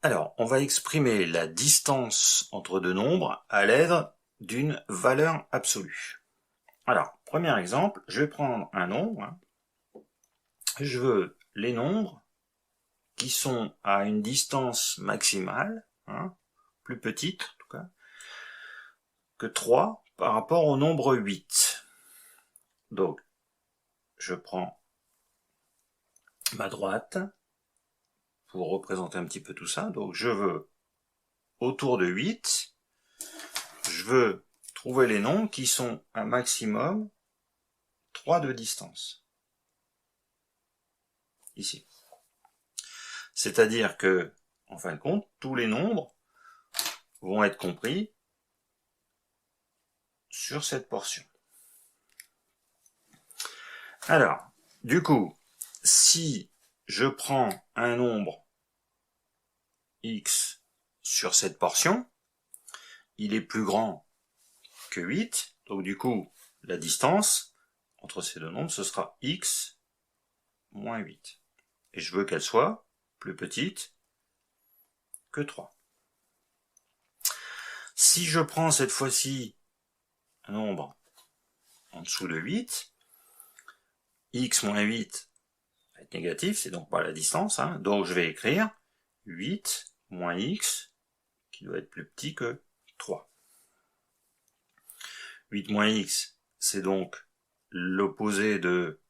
Alors, on va exprimer la distance entre deux nombres à l'aide d'une valeur absolue. Alors, premier exemple, je vais prendre un nombre. Je veux les nombres qui sont à une distance maximale, plus petite en tout cas, que 3 par rapport au nombre 8. Donc, je prends ma droite pour représenter un petit peu tout ça. Donc, je veux autour de 8, je veux trouver les nombres qui sont un maximum 3 de distance. Ici. C'est-à-dire que, en fin de compte, tous les nombres vont être compris sur cette portion. Alors, du coup, si je prends un nombre x sur cette portion, il est plus grand que 8, donc du coup, la distance entre ces deux nombres, ce sera x moins 8. Et je veux qu'elle soit plus petite que 3. Si je prends cette fois-ci un nombre en dessous de 8, x moins 8 va être négatif, c'est donc pas la distance, donc je vais écrire 8 moins x qui doit être plus petit que 3. 8 moins x, c'est donc l'opposé de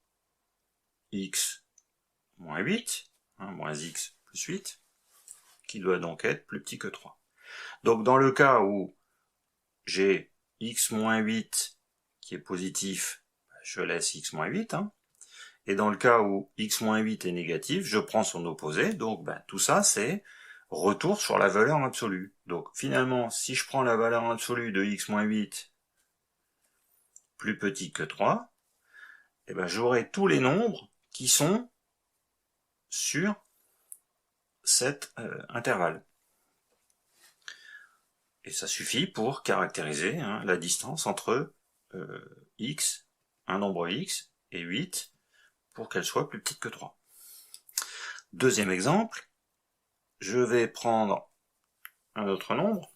x moins 8, moins x plus 8, qui doit donc être plus petit que 3. Donc dans le cas où j'ai x moins 8 qui est positif, je laisse x moins 8, et dans le cas où x moins 8 est négatif, je prends son opposé, donc tout ça c'est retour sur la valeur absolue. Donc finalement, si je prends la valeur absolue de x moins 8 plus petit que 3, j'aurai tous les nombres qui sont sur cet intervalle. Et ça suffit pour caractériser la distance entre x, un nombre x, et 8, pour qu'elle soit plus petite que 3. Deuxième exemple, je vais prendre un autre nombre,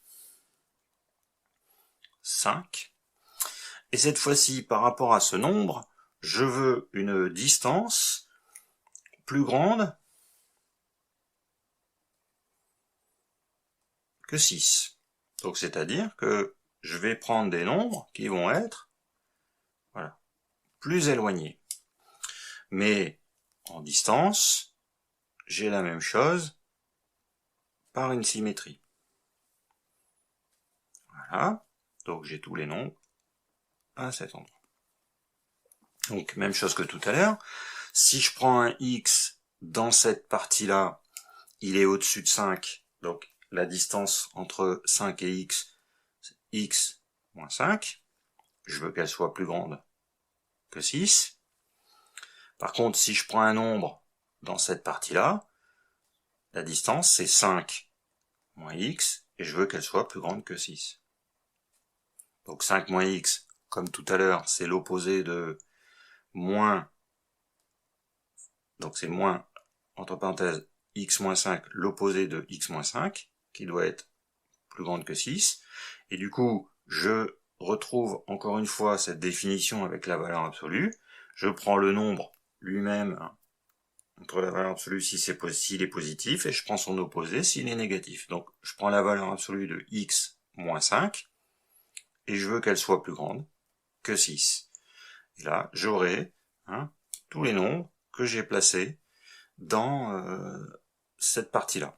5, et cette fois-ci, par rapport à ce nombre, je veux une distance plus grande que 6. Donc c'est-à-dire que je vais prendre des nombres qui vont être plus éloignés. Mais en distance, j'ai la même chose par une symétrie. Voilà, donc j'ai tous les nombres à cet endroit. Donc même chose que tout à l'heure, si je prends un x dans cette partie-là, il est au-dessus de 5, donc la distance entre 5 et x, c'est x moins 5, je veux qu'elle soit plus grande que 6. Par contre, si je prends un nombre dans cette partie-là, la distance c'est 5 moins x, et je veux qu'elle soit plus grande que 6. Donc 5 moins x, comme tout à l'heure, c'est l'opposé de moins, donc c'est moins, entre parenthèses, x moins 5, l'opposé de x moins 5, qui doit être plus grande que 6, et du coup, je retrouve encore une fois cette définition avec la valeur absolue, je prends le nombre lui-même, entre la valeur absolue s'il est positif, et je prends son opposé s'il est négatif. Donc je prends la valeur absolue de x moins 5, et je veux qu'elle soit plus grande que 6. Et là, j'aurai tous les nombres que j'ai placés dans cette partie-là.